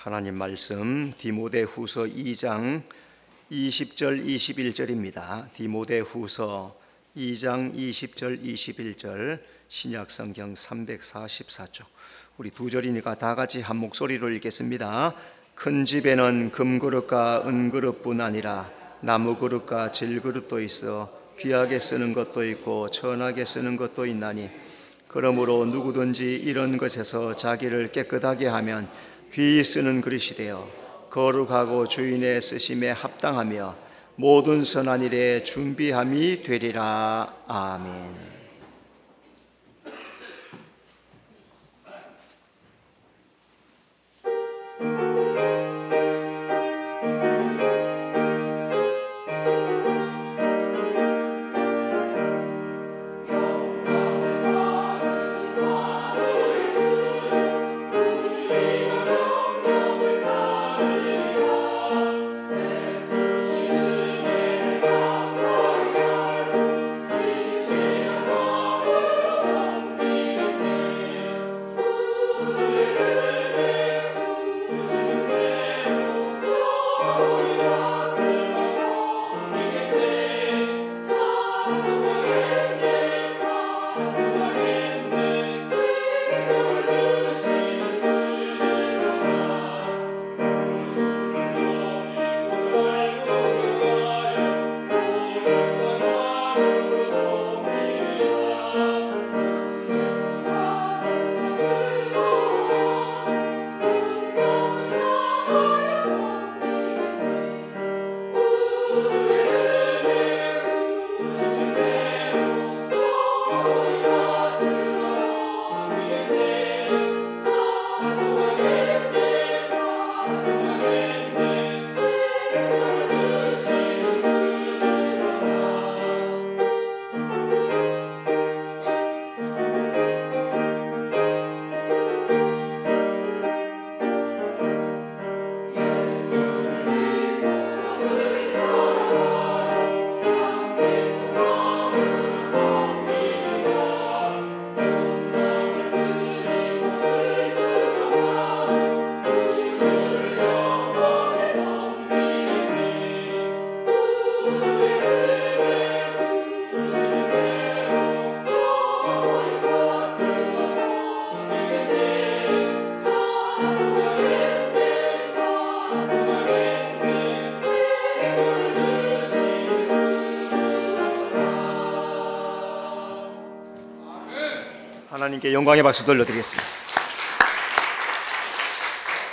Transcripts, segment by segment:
하나님 말씀 디모데후서 2장 20절 21절입니다. 디모데후서 2장 20절 21절 신약성경 344쪽. 우리 두 절이니까 다 같이 한 목소리로 읽겠습니다. 큰 집에는 금그릇과 은그릇뿐 아니라 나무그릇과 질그릇도 있어 귀하게 쓰는 것도 있고 천하게 쓰는 것도 있나니 그러므로 누구든지 이런 것에서 자기를 깨끗하게 하면 귀히 쓰는 그릇이 되어 거룩하고 주인의 쓰심에 합당하며 모든 선한 일에 준비함이 되리라. 아멘. 하나님께 영광의 박수 돌려드리겠습니다.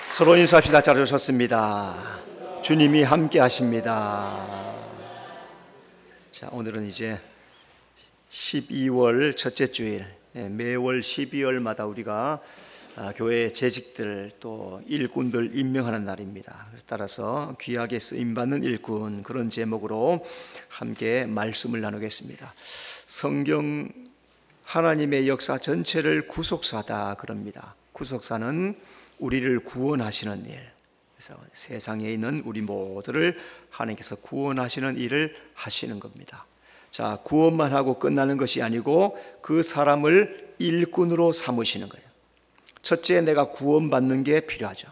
서로 인사합시다. 잘 오셨습니다. 주님이 함께 하십니다. 자, 오늘은 이제 12월 첫째 주일, 매월 12월마다 우리가 교회 재직들 또 일꾼들 임명하는 날입니다. 따라서 귀하게 쓰임받는 일꾼, 그런 제목으로 함께 말씀을 나누겠습니다. 성경 하나님의 역사 전체를 구속사다 그럽니다. 구속사는 우리를 구원하시는 일, 그래서 세상에 있는 우리 모두를 하나님께서 구원하시는 일을 하시는 겁니다. 자, 구원만 하고 끝나는 것이 아니고 그 사람을 일꾼으로 삼으시는 거예요. 첫째, 내가 구원받는 게 필요하죠.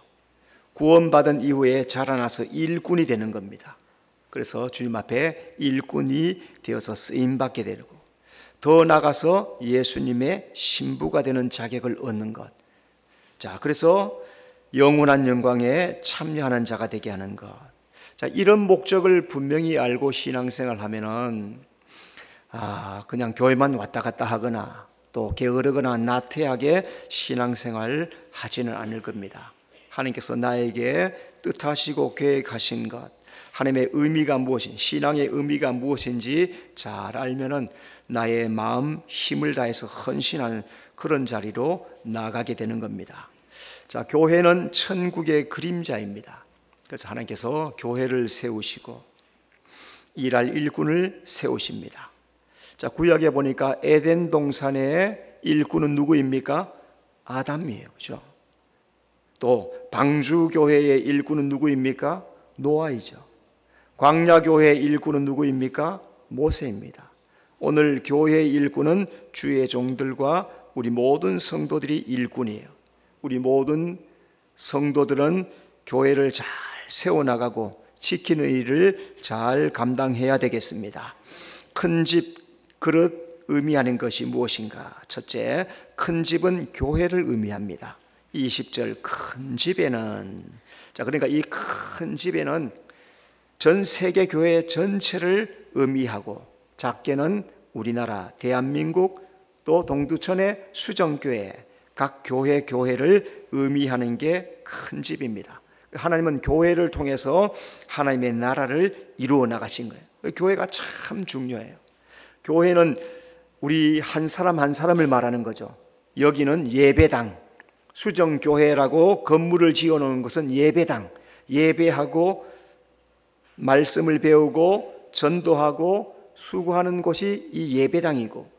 구원받은 이후에 자라나서 일꾼이 되는 겁니다. 그래서 주님 앞에 일꾼이 되어서 쓰임받게 되고, 더 나가서 예수님의 신부가 되는 자격을 얻는 것. 자, 그래서 영원한 영광에 참여하는 자가 되게 하는 것. 자, 이런 목적을 분명히 알고 신앙생활 하면은 그냥 교회만 왔다 갔다 하거나 또 게으르거나 나태하게 신앙생활 하지는 않을 겁니다. 하나님께서 나에게 뜻하시고 계획하신 것, 하나님의 의미가 무엇인지, 신앙의 의미가 무엇인지 잘 알면은 나의 마음 힘을 다해서 헌신하는 그런 자리로 나가게 되는 겁니다. 자, 교회는 천국의 그림자입니다. 그래서 하나님께서 교회를 세우시고 일할 일꾼을 세우십니다. 자, 구약에 보니까 에덴 동산의 일꾼은 누구입니까? 아담이에요. 그렇죠? 또 방주교회의 일꾼은 누구입니까? 노아이죠. 광야교회의 일꾼은 누구입니까? 모세입니다. 오늘 교회의 일꾼은 주의 종들과 우리 모든 성도들이 일꾼이에요. 우리 모든 성도들은 교회를 잘 세워나가고 지키는 일을 잘 감당해야 되겠습니다. 큰 집, 그릇 의미하는 것이 무엇인가? 첫째, 큰 집은 교회를 의미합니다. 20절 큰 집에는, 그러니까 이 큰 집에는 전 세계 교회 전체를 의미하고, 작게는 우리나라 대한민국 또 동두천의 수정교회 각 교회를 의미하는 게 큰 집입니다. 하나님은 교회를 통해서 하나님의 나라를 이루어 나가신 거예요. 교회가 참 중요해요. 교회는 우리 한 사람 한 사람을 말하는 거죠. 여기는 예배당, 수정교회라고 건물을 지어놓은 것은 예배당, 예배하고 말씀을 배우고 전도하고 수고하는 곳이 이 예배당이고,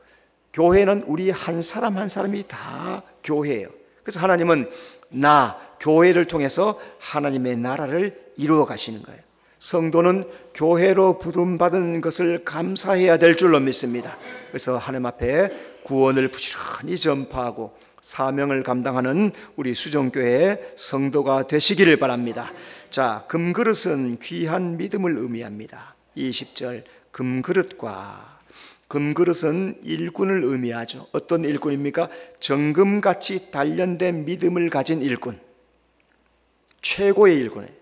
교회는 우리 한 사람 한 사람이 다 교회예요. 그래서 하나님은 교회를 통해서 하나님의 나라를 이루어 가시는 거예요. 성도는 교회로 부름받은 것을 감사해야 될 줄로 믿습니다. 그래서 하나님 앞에 구원을 부지런히 전파하고 사명을 감당하는 우리 수정교회의 성도가 되시기를 바랍니다. 금그릇은 귀한 믿음을 의미합니다. 20절 금그릇은 일꾼을 의미하죠. 어떤 일꾼입니까? 정금같이 단련된 믿음을 가진 일꾼, 최고의 일꾼이에요.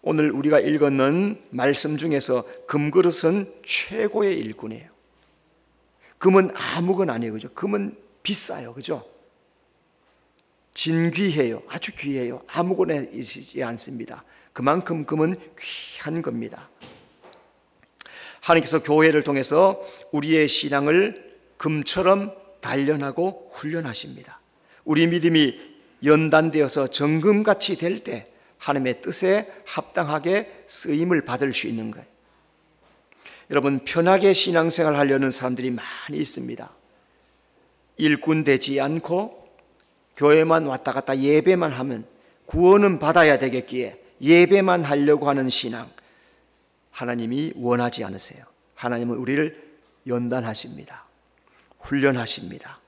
오늘 우리가 읽었는 말씀 중에서 금그릇은 최고의 일꾼이에요. 금은 아무건 아니에요, 그죠? 금은 비싸요, 그죠? 진귀해요, 아주 귀해요. 아무거나 있지 않습니다. 그만큼 금은 귀한 겁니다. 하나님께서 교회를 통해서 우리의 신앙을 금처럼 단련하고 훈련하십니다. 우리 믿음이 연단되어서 정금같이 될 때 하나님의 뜻에 합당하게 쓰임을 받을 수 있는 거예요. 여러분, 편하게 신앙생활 하려는 사람들이 많이 있습니다. 일꾼 되지 않고 교회만 왔다 갔다 예배만 하면 구원은 받아야 되겠기에 예배만 하려고 하는 신앙, 하나님이 원하지 않으세요. 하나님은 우리를 연단하십니다. 훈련하십니다.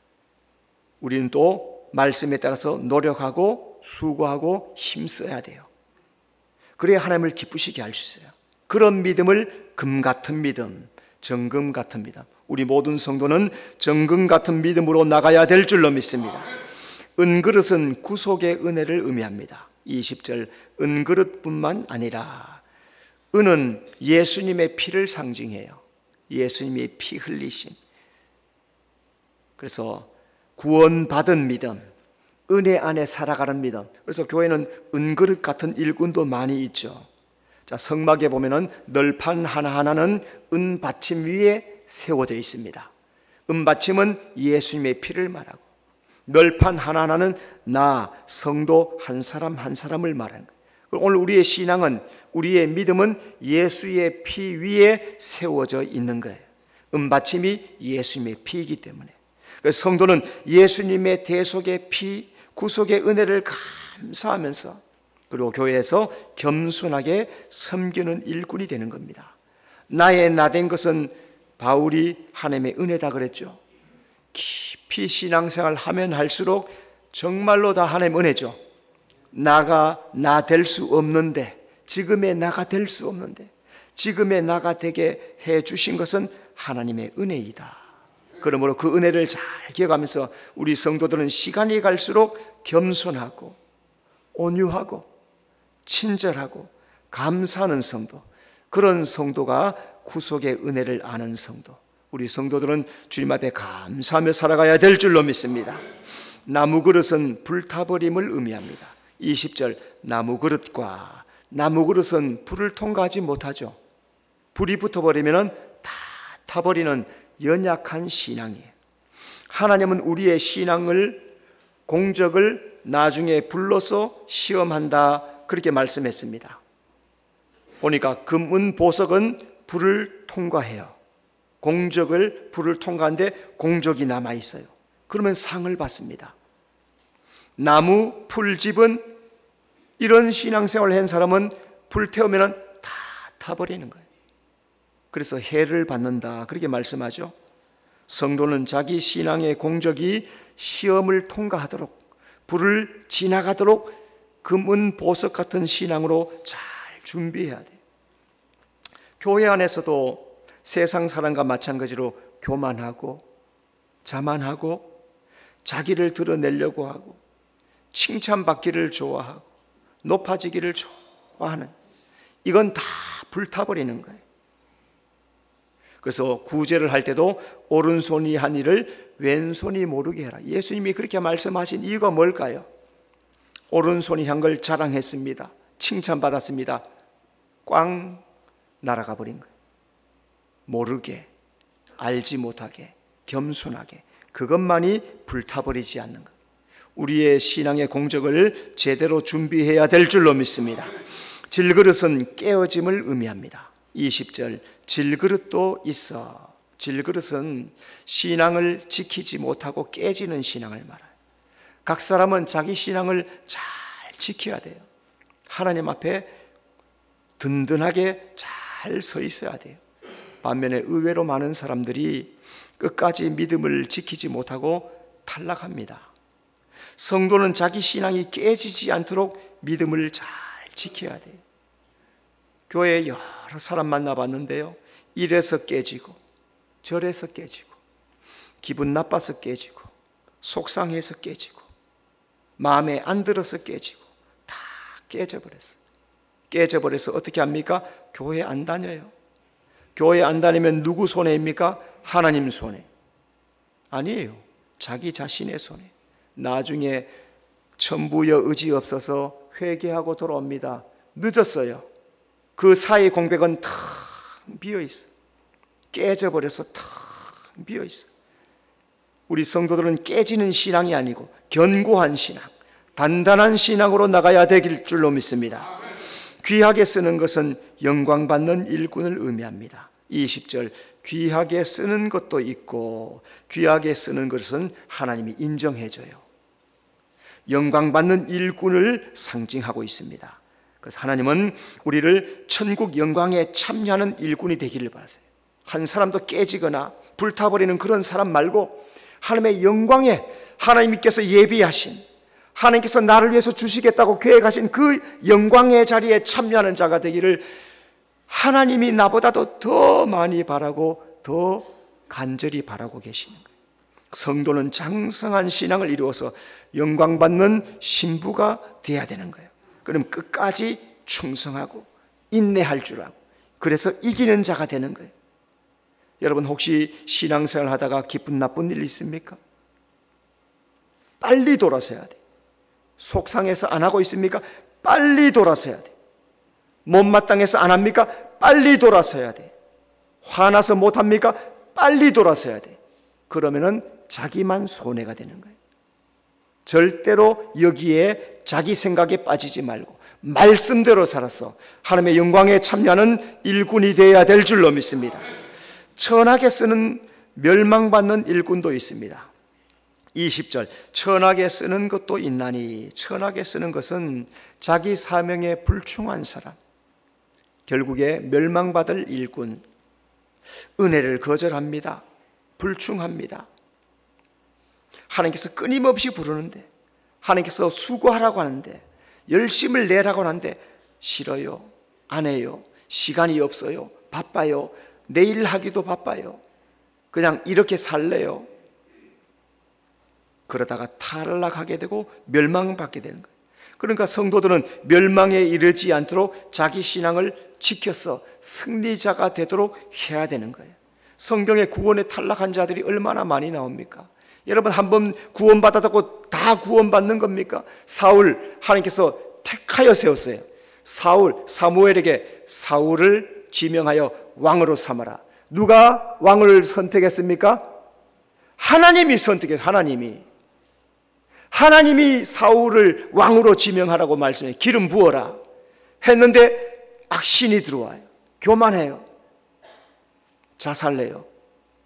우리는 또 말씀에 따라서 노력하고 수고하고 힘써야 돼요. 그래야 하나님을 기쁘시게 할 수 있어요. 그런 믿음을 금 같은 믿음, 정금 같은 믿음, 우리 모든 성도는 정금 같은 믿음으로 나가야 될 줄로 믿습니다. 은그릇은 구속의 은혜를 의미합니다. 20절 은그릇뿐만 아니라, 은은 예수님의 피를 상징해요. 예수님의 피 흘리심. 그래서 구원받은 믿음, 은혜 안에 살아가는 믿음. 그래서 교회는 은그릇 같은 일꾼도 많이 있죠. 성막에 보면은 널판 하나하나는 은받침 위에 세워져 있습니다. 은받침은 예수님의 피를 말하고, 널판 하나하나는 성도 한 사람 한 사람을 말하는 거예요. 오늘 우리의 신앙은, 우리의 믿음은 예수의 피 위에 세워져 있는 거예요. 은받침이 예수님의 피이기 때문에. 그래서 성도는 예수님의 대속의 피, 구속의 은혜를 감사하면서, 그리고 교회에서 겸손하게 섬기는 일꾼이 되는 겁니다. 나의 나된 것은 바울이 하나님의 은혜다 그랬죠. 깊이 신앙생활 하면 할수록 정말로 다 하나님 은혜죠. 나가 나 될 수 없는데, 지금의 나가 될 수 없는데 지금의 나가 되게 해 주신 것은 하나님의 은혜이다. 그러므로 그 은혜를 잘 기억하면서 우리 성도들은 시간이 갈수록 겸손하고 온유하고 친절하고 감사하는 성도, 그런 성도가 구속의 은혜를 아는 성도, 우리 성도들은 주님 앞에 감사하며 살아가야 될 줄로 믿습니다. 나무 그릇은 불타버림을 의미합니다. 20절 나무 그릇은 불을 통과하지 못하죠. 불이 붙어버리면 다 타버리는 연약한 신앙이에요. 하나님은 우리의 신앙을, 공적을 나중에 불러서 시험한다, 그렇게 말씀했습니다. 보니까 금, 은, 보석은 불을 통과해요. 공적을 불을 통과하는데 공적이 남아있어요. 그러면 상을 받습니다. 나무, 풀집은, 이런 신앙생활을 한 사람은 불 태우면 다 타버리는 거예요. 그래서 해를 받는다, 그렇게 말씀하죠. 성도는 자기 신앙의 공적이 시험을 통과하도록, 불을 지나가도록 금은 보석 같은 신앙으로 잘 준비해야 돼. 교회 안에서도 세상 사람과 마찬가지로 교만하고 자만하고 자기를 드러내려고 하고 칭찬받기를 좋아하고 높아지기를 좋아하는, 이건 다 불타버리는 거예요. 그래서 구제를 할 때도 오른손이 한 일을 왼손이 모르게 해라. 예수님이 그렇게 말씀하신 이유가 뭘까요? 오른손이 한 걸 자랑했습니다. 칭찬받았습니다. 꽝 날아가 버린 거예요. 모르게, 알지 못하게, 겸손하게, 그것만이 불타버리지 않는 것. 우리의 신앙의 공적을 제대로 준비해야 될 줄로 믿습니다. 질그릇은 깨어짐을 의미합니다. 20절, 질그릇도 있어. 질그릇은 신앙을 지키지 못하고 깨지는 신앙을 말해요. 각 사람은 자기 신앙을 잘 지켜야 돼요. 하나님 앞에 든든하게 잘 서 있어야 돼요. 반면에 의외로 많은 사람들이 끝까지 믿음을 지키지 못하고 탈락합니다. 성도는 자기 신앙이 깨지지 않도록 믿음을 잘 지켜야 돼요. 교회에 여러 사람 만나봤는데요, 이래서 깨지고 저래서 깨지고 기분 나빠서 깨지고 속상해서 깨지고 마음에 안 들어서 깨지고 다 깨져버렸어요. 깨져버려서 어떻게 합니까? 교회 안 다녀요. 교회 안 다니면 누구 손해입니까? 하나님 손해. 아니에요. 자기 자신의 손해. 나중에 천부여 의지 없어서 회개하고 돌아옵니다. 늦었어요. 그 사이 공백은 탁 비어있어요. 깨져버려서 탁 비어있어요. 우리 성도들은 깨지는 신앙이 아니고 견고한 신앙, 단단한 신앙으로 나가야 될 줄로 믿습니다. 귀하게 쓰는 것은 영광받는 일꾼을 의미합니다. 20절, 귀하게 쓰는 것도 있고 귀하게 쓰는 것은 하나님이 인정해줘요. 영광받는 일꾼을 상징하고 있습니다. 그래서 하나님은 우리를 천국 영광에 참여하는 일꾼이 되기를 바라세요. 한 사람도 깨지거나 불타버리는 그런 사람 말고 하나님의 영광에, 하나님께서 예비하신, 하나님께서 나를 위해서 주시겠다고 계획하신 그 영광의 자리에 참여하는 자가 되기를 하나님이 나보다도 더 많이 바라고 더 간절히 바라고 계시는 거예요. 성도는 장성한 신앙을 이루어서 영광받는 신부가 되어야 되는 거예요. 그럼 끝까지 충성하고 인내할 줄 알고, 그래서 이기는 자가 되는 거예요. 여러분 혹시 신앙생활 하다가 기쁜 나쁜 일 있습니까? 빨리 돌아서야 돼. 속상해서 안 하고 있습니까? 빨리 돌아서야 돼. 못마땅해서 안 합니까? 빨리 돌아서야 돼. 화나서 못 합니까? 빨리 돌아서야 돼. 그러면은 자기만 손해가 되는 거예요. 절대로 여기에 자기 생각에 빠지지 말고 말씀대로 살아서 하나님의 영광에 참여하는 일꾼이 되어야 될 줄로 믿습니다. 천하게 쓰는 멸망받는 일꾼도 있습니다. 20절, 천하게 쓰는 것도 있나니. 천하게 쓰는 것은 자기 사명에 불충한 사람, 결국에 멸망받을 일꾼, 은혜를 거절합니다. 불충합니다. 하나님께서 끊임없이 부르는데, 하나님께서 수고하라고 하는데, 열심을 내라고 하는데 싫어요, 안 해요, 시간이 없어요, 바빠요, 내일 하기도 바빠요, 그냥 이렇게 살래요. 그러다가 탈락하게 되고 멸망받게 되는 거예요. 그러니까 성도들은 멸망에 이르지 않도록 자기 신앙을 지켜서 승리자가 되도록 해야 되는 거예요. 성경에 구원에 탈락한 자들이 얼마나 많이 나옵니까? 여러분 한번 구원받았다고 다 구원받는 겁니까? 사울 하나님께서 택하여 세웠어요. 사무엘에게 사울을 지명하여 왕으로 삼아라. 누가 왕을 선택했습니까? 하나님이 선택했어요. 하나님이 사울을 왕으로 지명하라고 말씀해 기름 부어라 했는데 악신이 들어와요. 교만해요. 자살해요.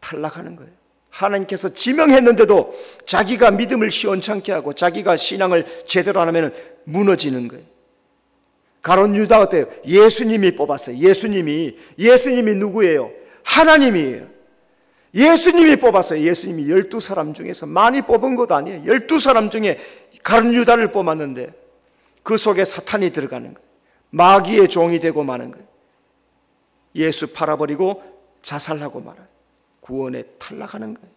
탈락하는 거예요. 하나님께서 지명했는데도 자기가 믿음을 시원찮게 하고 자기가 신앙을 제대로 안 하면 무너지는 거예요. 가룟 유다 어때요? 예수님이 뽑았어요. 예수님이 누구예요? 하나님이에요. 예수님이 뽑았어요. 예수님이 12사람 중에서 많이 뽑은 것도 아니에요. 12사람 중에 가룟 유다를 뽑았는데 그 속에 사탄이 들어가는 거예요. 마귀의 종이 되고 마는 거예요. 예수 팔아버리고 자살하고 말아요. 구원에 탈락하는 거예요.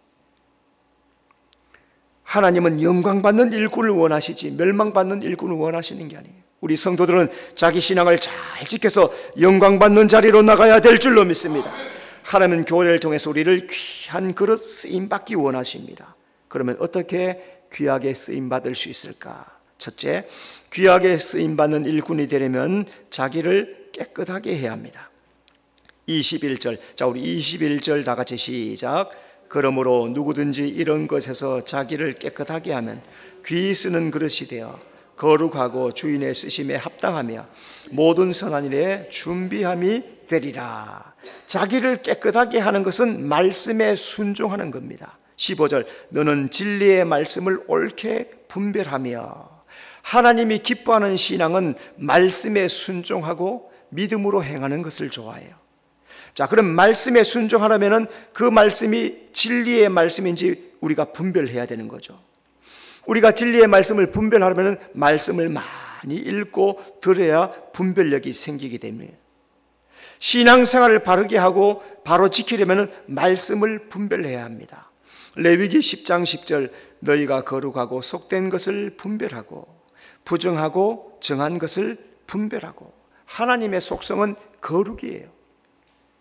하나님은 영광받는 일꾼을 원하시지 멸망받는 일꾼을 원하시는 게 아니에요. 우리 성도들은 자기 신앙을 잘 지켜서 영광받는 자리로 나가야 될 줄로 믿습니다. 하나님은 교회를 통해서 우리를 귀한 그릇 쓰임받기 원하십니다. 그러면 어떻게 귀하게 쓰임받을 수 있을까? 첫째, 귀하게 쓰임받는 일꾼이 되려면 자기를 깨끗하게 해야 합니다. 21절, 자 우리 21절 다 같이 시작. 그러므로 누구든지 이런 것에서 자기를 깨끗하게 하면 귀 쓰는 그릇이 되어 거룩하고 주인의 쓰심에 합당하며 모든 선한 일에 준비함이 되리라. 자기를 깨끗하게 하는 것은 말씀에 순종하는 겁니다. 15절, 너는 진리의 말씀을 옳게 분별하며. 하나님이 기뻐하는 신앙은 말씀에 순종하고 믿음으로 행하는 것을 좋아해요. 자, 그럼 말씀에 순종하려면 그 말씀이 진리의 말씀인지 우리가 분별해야 되는 거죠. 우리가 진리의 말씀을 분별하려면 말씀을 많이 읽고 들어야 분별력이 생기게 됩니다. 신앙생활을 바르게 하고 바로 지키려면 말씀을 분별해야 합니다. 레위기 10장 10절, 너희가 거룩하고 속된 것을 분별하고 부정하고 정한 것을 분별하고. 하나님의 속성은 거룩이에요.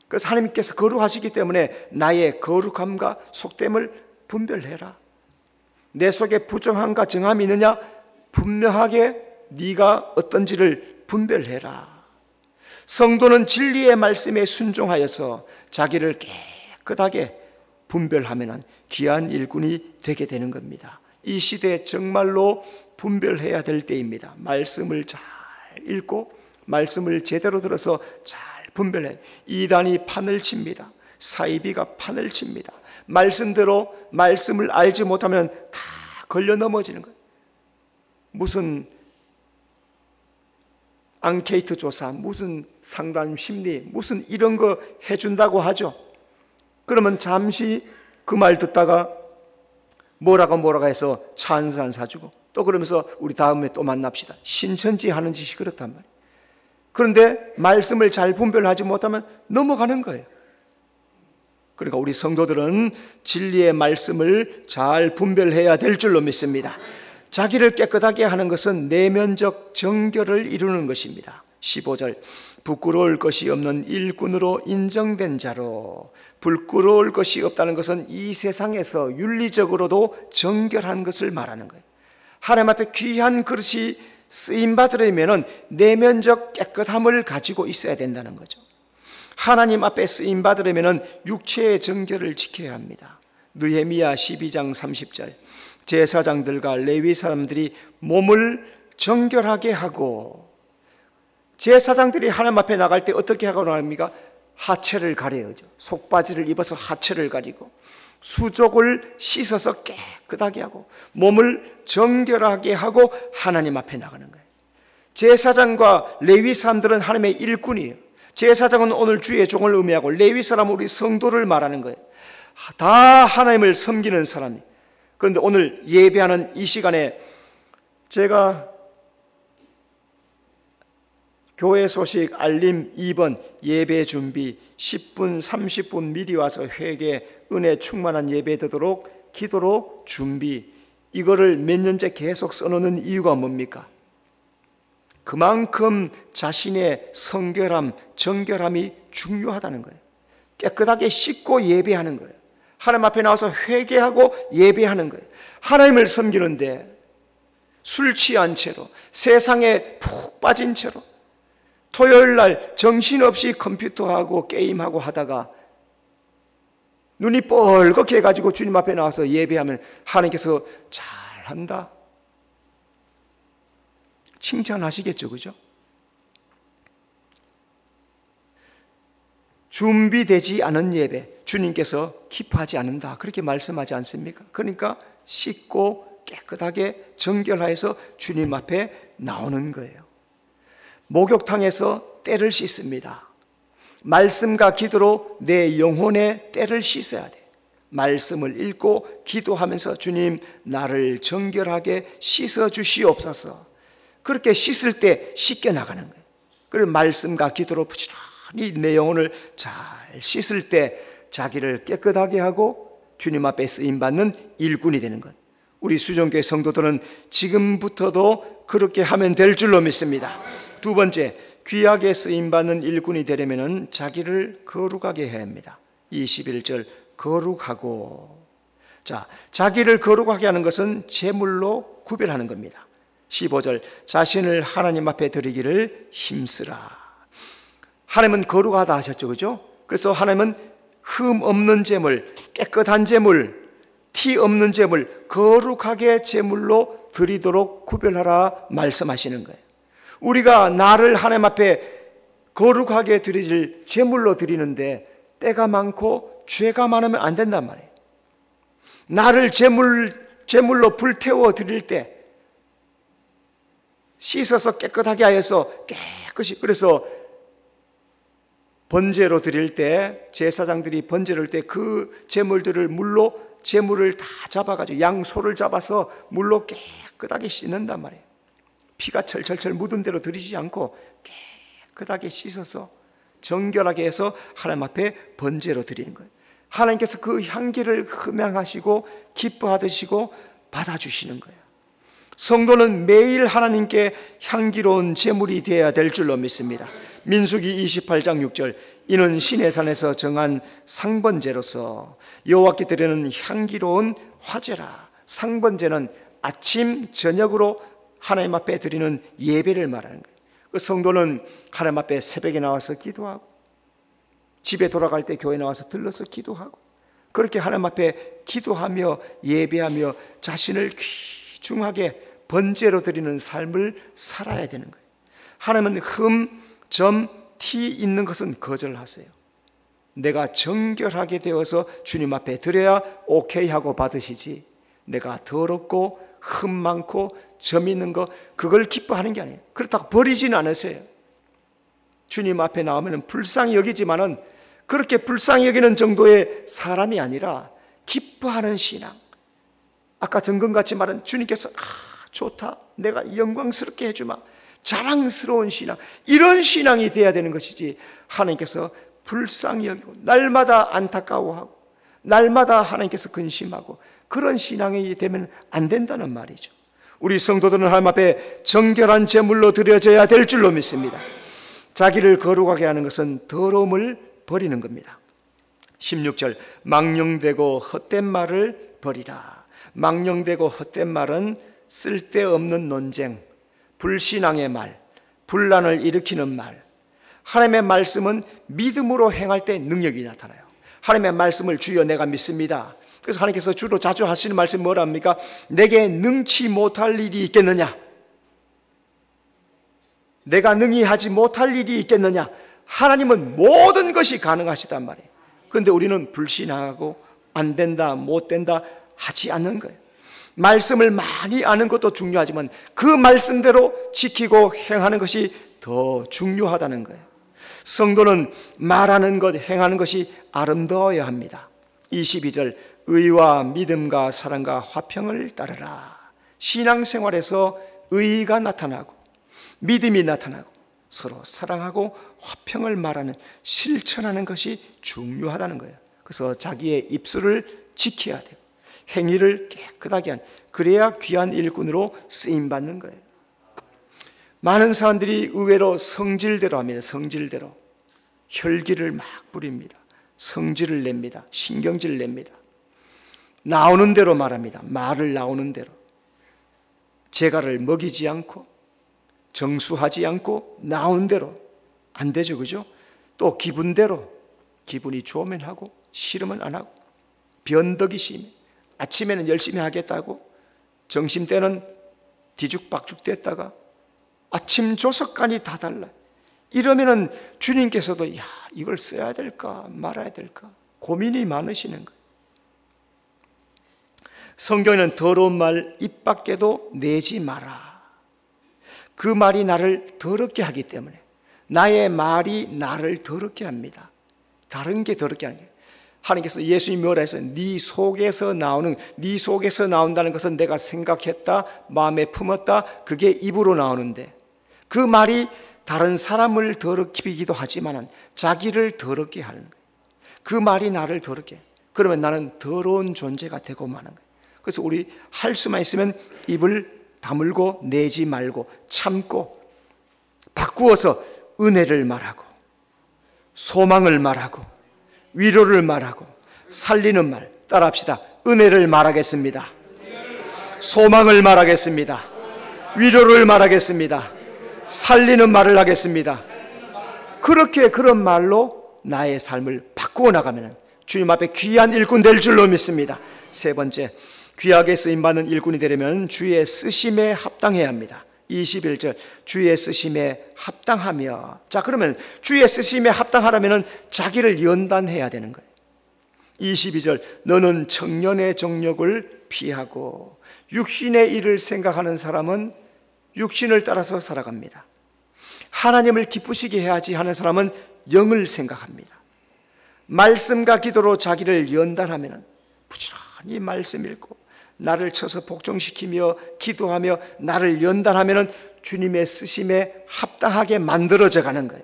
그래서 하나님께서 거룩하시기 때문에 나의 거룩함과 속됨을 분별해라. 내 속에 부정함과 정함이 있느냐? 분명하게 네가 어떤지를 분별해라. 성도는 진리의 말씀에 순종하여서 자기를 깨끗하게 분별하면 귀한 일꾼이 되게 되는 겁니다. 이 시대에 정말로 분별해야 될 때입니다. 말씀을 잘 읽고 말씀을 제대로 들어서 잘 분별해. 이단이 판을 칩니다. 사이비가 판을 칩니다. 말씀대로 말씀을 알지 못하면 다 걸려 넘어지는 거예요. 무슨 앙케이트 조사, 무슨 상담 심리, 무슨 이런 거 해준다고 하죠. 그러면 잠시 그 말 듣다가 뭐라고 해서 차 한 잔 사주고 또 그러면서 우리 다음에 또 만납시다. 신천지 하는 짓이 그렇단 말이에요. 그런데 말씀을 잘 분별하지 못하면 넘어가는 거예요. 그러니까 우리 성도들은 진리의 말씀을 잘 분별해야 될 줄로 믿습니다. 자기를 깨끗하게 하는 것은 내면적 정결을 이루는 것입니다. 15절, 부끄러울 것이 없는 일꾼으로 인정된 자로. 부끄러울 것이 없다는 것은 이 세상에서 윤리적으로도 정결한 것을 말하는 거예요. 하나님 앞에 귀한 그릇이 쓰임받으려면 내면적 깨끗함을 가지고 있어야 된다는 거죠. 하나님 앞에 쓰임받으려면 육체의 정결을 지켜야 합니다. 느헤미야 12장 30절, 제사장들과 레위 사람들이 몸을 정결하게 하고. 제사장들이 하나님 앞에 나갈 때 어떻게 하고 나갑니까? 하체를 가려야죠. 속바지를 입어서 하체를 가리고 수족을 씻어서 깨끗하게 하고 몸을 정결하게 하고 하나님 앞에 나가는 거예요. 제사장과 레위 사람들은 하나님의 일꾼이에요. 제사장은 오늘 주의 종을 의미하고 레위 사람은 우리 성도를 말하는 거예요. 다 하나님을 섬기는 사람이에요. 그런데 오늘 예배하는 이 시간에 제가 교회 소식 알림 2번 예배 준비 10분 30분 미리 와서 회개 은혜 충만한 예배 되도록 기도로 준비, 이거를 몇 년째 계속 써놓는 이유가 뭡니까? 그만큼 자신의 성결함, 정결함이 중요하다는 거예요. 깨끗하게 씻고 예배하는 거예요. 하나님 앞에 나와서 회개하고 예배하는 거예요. 하나님을 섬기는데 술 취한 채로 세상에 푹 빠진 채로 토요일날 정신없이 컴퓨터하고 게임하고 하다가 눈이 뻘겋게 해가지고 주님 앞에 나와서 예배하면 하나님께서 잘한다 칭찬하시겠죠, 그죠? 준비되지 않은 예배 주님께서 기뻐하지 않는다 그렇게 말씀하지 않습니까? 그러니까 씻고 깨끗하게 정결하여서 주님 앞에 나오는 거예요. 목욕탕에서 때를 씻습니다. 말씀과 기도로 내 영혼의 때를 씻어야 돼. 말씀을 읽고 기도하면서 주님 나를 정결하게 씻어 주시옵소서. 그렇게 씻을 때 씻겨 나가는 거예요. 그리고 말씀과 기도로 부지런히 내 영혼을 잘 씻을 때 자기를 깨끗하게 하고 주님 앞에 쓰임받는 일꾼이 되는 것. 우리 수정교회 성도들은 지금부터도 그렇게 하면 될 줄로 믿습니다. 두 번째, 귀하게 쓰임받는 일꾼이 되려면 자기를 거룩하게 해야 합니다. 21절 거룩하고. 자, 자기를 거룩하게 하는 것은 제물로 구별하는 겁니다. 15절 자신을 하나님 앞에 드리기를 힘쓰라. 하나님은 거룩하다 하셨죠, 그죠? 그래서 하나님은 흠 없는 제물, 깨끗한 제물, 티 없는 제물, 거룩하게 제물로 드리도록 구별하라 말씀하시는 거예요. 우리가 나를 하나님 앞에 거룩하게 드릴 제물로 드리는데 때가 많고 죄가 많으면 안 된단 말이에요. 나를 제물로 불태워 드릴 때 씻어서 깨끗하게 하여서 깨끗이, 그래서 번제로 드릴 때 제사장들이 번제를 때 그 제물들을 물로 제물을 다 잡아가지고 양소를 잡아서 물로 깨끗하게 씻는단 말이에요. 피가 철철철 묻은 대로 드리지 않고 깨끗하게 씻어서 정결하게 해서 하나님 앞에 번제로 드리는 거예요. 하나님께서 그 향기를 흠양하시고 기뻐하시고 받아주시는 거예요. 성도는 매일 하나님께 향기로운 제물이 되어야 될 줄로 믿습니다. 민수기 28장 6절 이는 신의 산에서 정한 상번제로서 여호와께 드리는 향기로운 화제라. 상번제는 아침 저녁으로 하나님 앞에 드리는 예배를 말하는 거예요. 그 성도는 하나님 앞에 새벽에 나와서 기도하고 집에 돌아갈 때 교회 나와서 들러서 기도하고 그렇게 하나님 앞에 기도하며 예배하며 자신을 귀중하게 번제로 드리는 삶을 살아야 되는 거예요. 하나님은 흠, 점, 티 있는 것은 거절하세요. 내가 정결하게 되어서 주님 앞에 드려야 오케이 하고 받으시지, 내가 더럽고 흠 많고 점 있는 거 그걸 기뻐하는 게 아니에요. 그렇다고 버리지는 않으세요. 주님 앞에 나오면 불쌍히 여기지만은 그렇게 불쌍히 여기는 정도의 사람이 아니라 기뻐하는 신앙. 아까 정금같이 말한 주님께서 좋다, 내가 영광스럽게 해주마, 자랑스러운 신앙, 이런 신앙이 돼야 되는 것이지, 하나님께서 불쌍히 여기고 날마다 안타까워하고 날마다 하나님께서 근심하고 그런 신앙이 되면 안 된다는 말이죠. 우리 성도들은 하나님 앞에 정결한 제물로 드려져야 될 줄로 믿습니다. 자기를 거룩하게 하는 것은 더러움을 버리는 겁니다. 16절 망령되고 헛된 말을 버리라. 망령되고 헛된 말은 쓸데없는 논쟁, 불신앙의 말, 분란을 일으키는 말. 하나님의 말씀은 믿음으로 행할 때 능력이 나타나요. 하나님의 말씀을 주여 내가 믿습니다. 그래서 하나님께서 주로 자주 하시는 말씀이 뭐랍니까? 내게 능치 못할 일이 있겠느냐? 내가 능히 하지 못할 일이 있겠느냐? 하나님은 모든 것이 가능하시단 말이에요. 그런데 우리는 불신하고 안 된다, 못 된다 하지 않는 거예요. 말씀을 많이 아는 것도 중요하지만 그 말씀대로 지키고 행하는 것이 더 중요하다는 거예요. 성도는 말하는 것, 행하는 것이 아름다워야 합니다. 22절 의와 믿음과 사랑과 화평을 따르라. 신앙생활에서 의가 나타나고 믿음이 나타나고 서로 사랑하고 화평을 말하는, 실천하는 것이 중요하다는 거예요. 그래서 자기의 입술을 지켜야 돼요. 행위를 깨끗하게 한, 그래야 귀한 일꾼으로 쓰임받는 거예요. 많은 사람들이 의외로 성질대로 합니다. 성질대로 혈기를 막 부립니다. 성질을 냅니다. 신경질을 냅니다. 나오는 대로 말합니다. 말을 나오는 대로. 재갈을 먹이지 않고 정수하지 않고 나오는 대로 안 되죠, 그죠? 또 기분대로, 기분이 좋으면 하고 싫으면 안 하고, 변덕이 심해. 아침에는 열심히 하겠다고 점심때는 뒤죽박죽 됐다가 아침 조석간이 다 달라. 이러면은 주님께서도 이걸 써야 될까 말아야 될까 고민이 많으시는 거예요. 성경에는 더러운 말 입 밖에도 내지 마라. 그 말이 나를 더럽게 하기 때문에, 나의 말이 나를 더럽게 합니다. 다른 게 더럽게 하는 거예요. 하나님께서 예수님이 뭐라 했어요? 네 속에서 나온다는 것은 내가 생각했다, 마음에 품었다, 그게 입으로 나오는데, 그 말이 다른 사람을 더럽히기도 하지만 자기를 더럽게 하는 거예요. 그 말이 나를 더럽게 해. 그러면 나는 더러운 존재가 되고 마는 거예요. 그래서 우리 할 수만 있으면 입을 다물고 내지 말고 참고 바꾸어서 은혜를 말하고 소망을 말하고 위로를 말하고 살리는 말, 따라합시다. 은혜를 말하겠습니다. 소망을 말하겠습니다. 위로를 말하겠습니다. 살리는 말을 하겠습니다. 그렇게 그런 말로 나의 삶을 바꾸어 나가면 주님 앞에 귀한 일꾼 될 줄로 믿습니다. 세 번째, 귀하게 쓰임받는 일꾼이 되려면 주의 쓰심에 합당해야 합니다. 21절, 주의 쓰심에 합당하며. 자, 그러면 주의 쓰심에 합당하려면 자기를 연단해야 되는 거예요. 22절, 너는 청년의 정욕을 피하고. 육신의 일을 생각하는 사람은 육신을 따라서 살아갑니다. 하나님을 기쁘시게 해야지 하는 사람은 영을 생각합니다. 말씀과 기도로 자기를 연단하면 부지런히 말씀 읽고 나를 쳐서 복종시키며 기도하며 나를 연단하면 주님의 쓰심에 합당하게 만들어져 가는 거예요.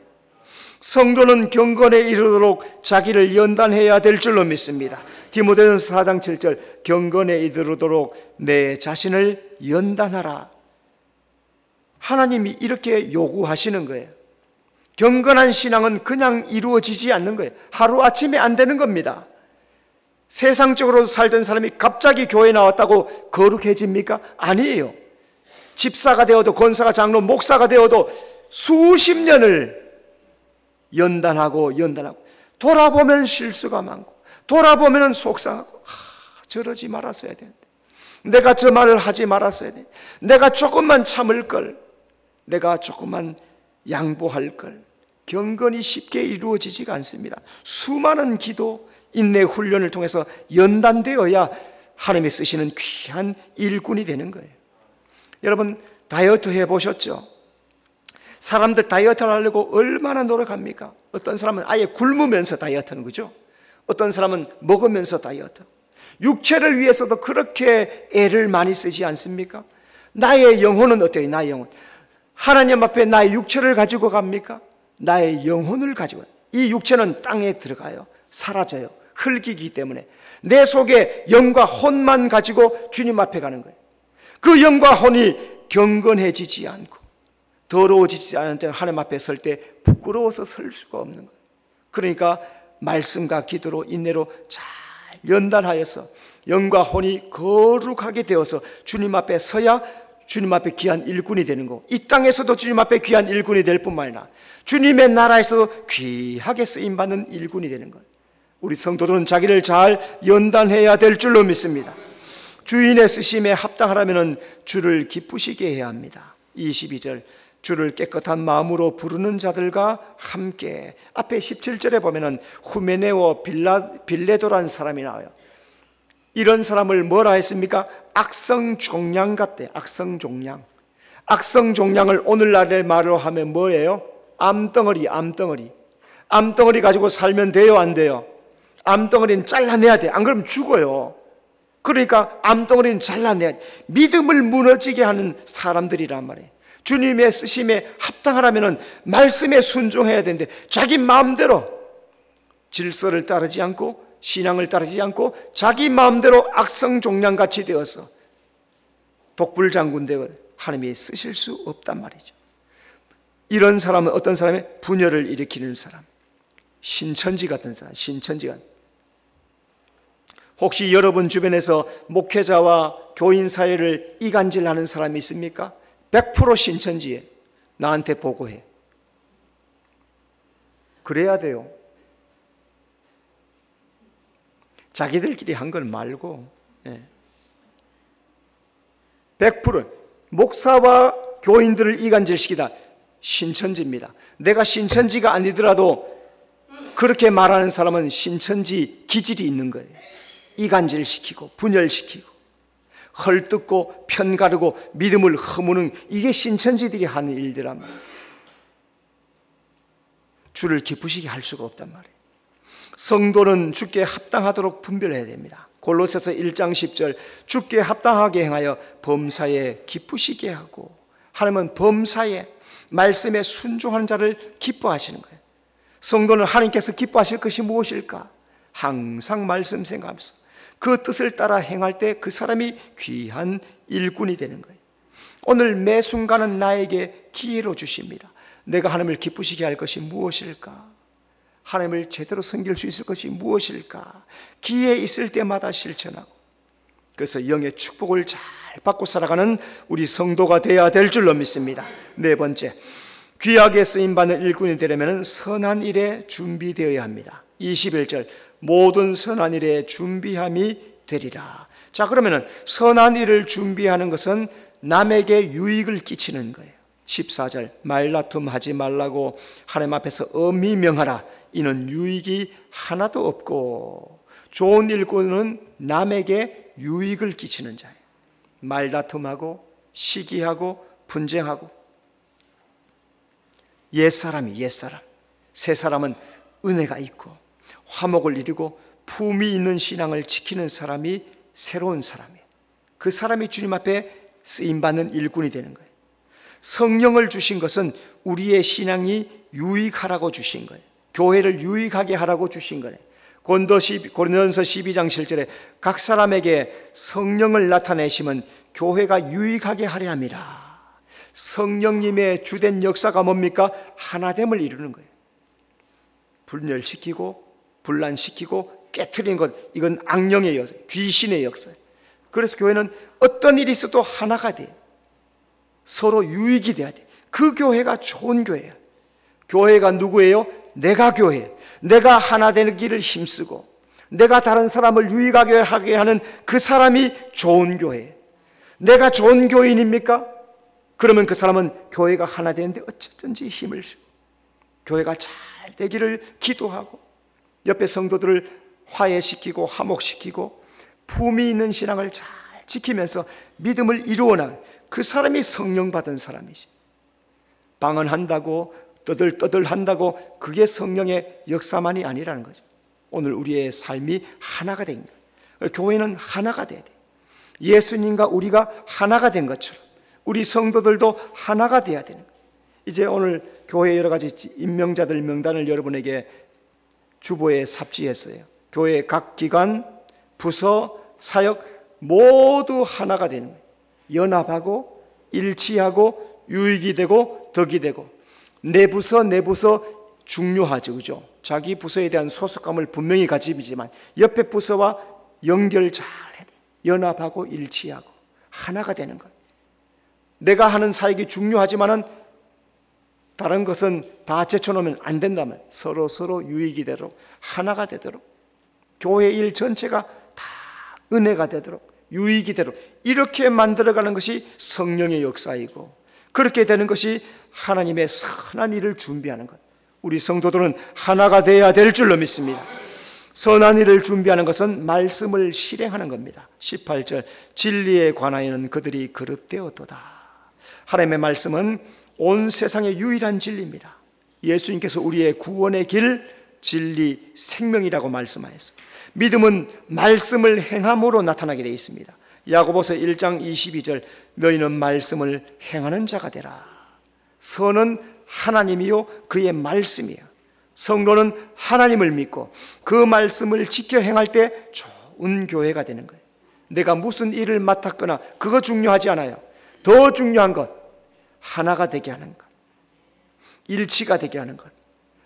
성도는 경건에 이르도록 자기를 연단해야 될 줄로 믿습니다. 디모데전서 4장 7절, 경건에 이르도록 내 자신을 연단하라. 하나님이 이렇게 요구하시는 거예요. 경건한 신앙은 그냥 이루어지지 않는 거예요. 하루아침에 안 되는 겁니다. 세상적으로 살던 사람이 갑자기 교회에 나왔다고 거룩해집니까? 아니에요. 집사가 되어도, 권사가, 장로, 목사가 되어도 수십 년을 연단하고 돌아보면 실수가 많고 돌아보면 속상하고, 저러지 말았어야 되는데, 내가 저 말을 하지 말았어야 돼, 내가 조금만 참을 걸, 내가 조금만 양보할 걸. 경건이 쉽게 이루어지지가 않습니다. 수많은 기도, 인내 훈련을 통해서 연단되어야 하나님이 쓰시는 귀한 일꾼이 되는 거예요. 여러분, 다이어트 해보셨죠? 사람들 다이어트를 하려고 얼마나 노력합니까? 어떤 사람은 아예 굶으면서 다이어트하는 거죠. 어떤 사람은 먹으면서 다이어트. 육체를 위해서도 그렇게 애를 많이 쓰지 않습니까? 나의 영혼은 어때요? 나의 영혼. 하나님 앞에 나의 육체를 가지고 갑니까? 나의 영혼을 가지고. 이 육체는 땅에 들어가요. 사라져요. 흙이기 때문에 내 속에 영과 혼만 가지고 주님 앞에 가는 거예요. 그 영과 혼이 경건해지지 않고 더러워지지 않을 때는 하나님 앞에 설 때 부끄러워서 설 수가 없는 거예요. 그러니까 말씀과 기도로 인내로 잘 연단하여서 영과 혼이 거룩하게 되어서 주님 앞에 서야 주님 앞에 귀한 일꾼이 되는 거고, 이 땅에서도 주님 앞에 귀한 일꾼이 될 뿐만 아니라 주님의 나라에서도 귀하게 쓰임받는 일꾼이 되는 거예요. 우리 성도들은 자기를 잘 연단해야 될 줄로 믿습니다. 주인의 쓰심에 합당하려면 주를 기쁘시게 해야 합니다. 22절, 주를 깨끗한 마음으로 부르는 자들과 함께. 앞에 17절에 보면은 후메네오 빌레도라는 사람이 나와요. 이런 사람을 뭐라 했습니까? 악성종양 같대. 악성종양. 악성종양을 오늘날의 말로 하면 뭐예요? 암덩어리. 암덩어리 가지고 살면 돼요, 안 돼요? 암덩어리는 잘라내야 돼. 안 그러면 죽어요. 그러니까 암덩어리는 잘라내야 돼. 믿음을 무너지게 하는 사람들이란 말이에요. 주님의 쓰심에 합당하려면 말씀에 순종해야 되는데 자기 마음대로 질서를 따르지 않고 신앙을 따르지 않고 자기 마음대로 악성종양같이 되어서 독불장군 되어 하나님이 쓰실 수 없단 말이죠. 이런 사람은 어떤 사람이 분열을 일으키는 사람, 신천지 같은 사람, 신천지 같은. 혹시 여러분 주변에서 목회자와 교인 사이를 이간질하는 사람이 있습니까? 100% 신천지에 나한테 보고해. 그래야 돼요. 자기들끼리 한 건 말고 100% 목사와 교인들을 이간질시키다. 신천지입니다. 내가 신천지가 아니더라도 그렇게 말하는 사람은 신천지 기질이 있는 거예요. 이간질시키고 분열시키고 헐뜯고 편가르고 믿음을 허무는, 이게 신천지들이 하는 일들란 말이에요. 주를 기쁘시게 할 수가 없단 말이에요. 성도는 주께 합당하도록 분별해야 됩니다. 골로새서 1장 10절, 주께 합당하게 행하여 범사에 기쁘시게 하고, 하나님은 범사에 말씀에 순종하는 자를 기뻐하시는 거예요. 성도는 하나님께서 기뻐하실 것이 무엇일까? 항상 말씀 생각하면서 그 뜻을 따라 행할 때 그 사람이 귀한 일꾼이 되는 거예요. 오늘 매 순간은 나에게 기회로 주십니다. 내가 하나님을 기쁘시게 할 것이 무엇일까? 하나님을 제대로 섬길 수 있을 것이 무엇일까? 기회 있을 때마다 실천하고, 그래서 영의 축복을 잘 받고 살아가는 우리 성도가 되어야 될 줄로 믿습니다. 네 번째, 귀하게 쓰임받는 일꾼이 되려면 선한 일에 준비되어야 합니다. 21절, 모든 선한 일에 준비함이 되리라. 자, 그러면 선한 일을 준비하는 것은 남에게 유익을 끼치는 거예요. 14절, 말다툼 하지 말라고 하나님 앞에서 엄히 명하라. 이는 유익이 하나도 없고. 좋은 일꾼은 남에게 유익을 끼치는 자예요. 말다툼하고 시기하고 분쟁하고, 옛사람, 새 사람은 은혜가 있고 화목을 이루고 품이 있는 신앙을 지키는 사람이 새로운 사람이에요. 그 사람이 주님 앞에 쓰임받는 일꾼이 되는 거예요. 성령을 주신 것은 우리의 신앙이 유익하라고 주신 거예요. 교회를 유익하게 하라고 주신 거예요. 고린도전서 12장 7절에 각 사람에게 성령을 나타내시면 교회가 유익하게 하려 함이라. 성령님의 주된 역사가 뭡니까? 하나됨을 이루는 거예요. 분열시키고 분란시키고 깨트리는 것, 이건 악령의 역사, 귀신의 역사예요. 그래서 교회는 어떤 일이 있어도 하나가 돼요. 서로 유익이 돼야 돼. 그 교회가 좋은 교회예요. 교회가 누구예요? 내가 교회. 내가 하나 되는 길을 힘쓰고 내가 다른 사람을 유익하게 하게 하는 그 사람이 좋은 교회예요. 내가 좋은 교인입니까? 그러면 그 사람은 교회가 하나 되는데 어쨌든지 힘을 쓰고 교회가 잘 되기를 기도하고 옆에 성도들을 화해시키고 화목시키고 품이 있는 신앙을 잘 지키면서 믿음을 이루어나가는 그 사람이 성령 받은 사람이지. 방언한다고 떠들한다고 그게 성령의 역사만이 아니라는 거죠. 오늘 우리의 삶이 하나가 된 거예요. 교회는 하나가 돼야 돼요. 예수님과 우리가 하나가 된 것처럼 우리 성도들도 하나가 돼야 되는 거예요. 이제 오늘 교회 여러 가지 임명자들 명단을 여러분에게 주보에 삽지했어요. 교회 각 기관, 부서, 사역 모두 하나가 되는 거예요. 연합하고 일치하고 유익이 되고 덕이 되고, 내 부서 중요하죠, 그죠? 자기 부서에 대한 소속감을 분명히 가지지만 옆에 부서와 연결 잘 해야 돼. 연합하고 일치하고 하나가 되는 것. 내가 하는 사역이 중요하지만은 다른 것은 다 제쳐놓으면 안 된다면 서로 유익이 되도록 하나가 되도록 교회 일 전체가 다 은혜가 되도록 유익이 되도록 이렇게 만들어가는 것이 성령의 역사이고, 그렇게 되는 것이 하나님의 선한 일을 준비하는 것. 우리 성도들은 하나가 되어야 될 줄로 믿습니다. 선한 일을 준비하는 것은 말씀을 실행하는 겁니다. 18절, 진리에 관하여는 그들이 그릇되었도다. 하나님의 말씀은 온 세상의 유일한 진리입니다. 예수님께서 우리의 구원의 길, 진리, 생명이라고 말씀하셨어요. 믿음은 말씀을 행함으로 나타나게 되어 있습니다. 야고보서 1장 22절, 너희는 말씀을 행하는 자가 되라. 선은 하나님이요 그의 말씀이에요. 성도는 하나님을 믿고 그 말씀을 지켜 행할 때 좋은 교회가 되는 거예요. 내가 무슨 일을 맡았거나 그거 중요하지 않아요. 더 중요한 것, 하나가 되게 하는 것, 일치가 되게 하는 것,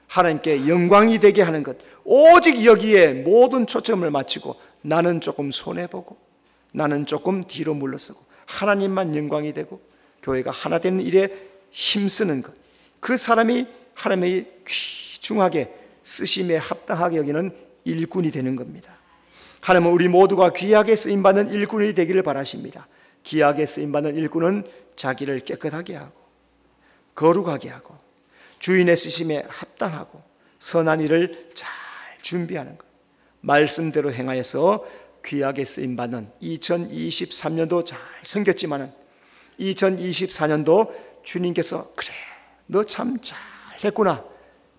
하나님께 영광이 되게 하는 것, 오직 여기에 모든 초점을 맞추고 나는 조금 손해보고 나는 조금 뒤로 물러서고 하나님만 영광이 되고 교회가 하나 되는 일에 힘쓰는 것, 그 사람이 하나님의 귀중하게 쓰심에 합당하게 여기는 일꾼이 되는 겁니다. 하나님은 우리 모두가 귀하게 쓰임받는 일꾼이 되기를 바라십니다. 귀하게 쓰임받는 일꾼은 자기를 깨끗하게 하고 거룩하게 하고 주인의 쓰심에 합당하고 선한 일을 잘 준비하는 것, 말씀대로 행하여서 귀하게 쓰임받는 2023년도 잘 섬겼지만은 2024년도 주님께서 그래 너 참 잘했구나,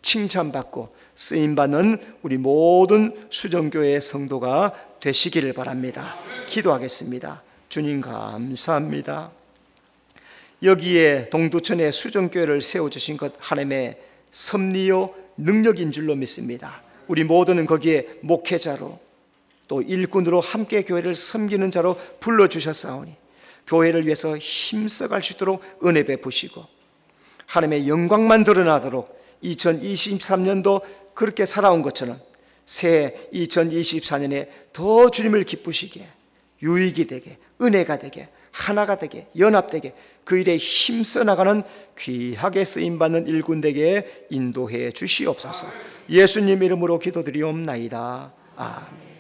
칭찬받고 쓰임받는 우리 모든 수정교회의 성도가 되시기를 바랍니다. 기도하겠습니다. 주님 감사합니다. 여기에 동두천에 수정교회를 세워주신 것 하나님의 섭리요 능력인 줄로 믿습니다. 우리 모두는 거기에 목회자로 또 일꾼으로 함께 교회를 섬기는 자로 불러주셨사오니 교회를 위해서 힘써갈 수 있도록 은혜 베푸시고 하나님의 영광만 드러나도록 2023년도 그렇게 살아온 것처럼 새해 2024년에 더 주님을 기쁘시게, 유익이 되게, 은혜가 되게, 하나가 되게, 연합되게 그 일에 힘써 나가는 귀하게 쓰임받는 일꾼 되게 인도해 주시옵소서. 예수님 이름으로 기도드리옵나이다. 아멘.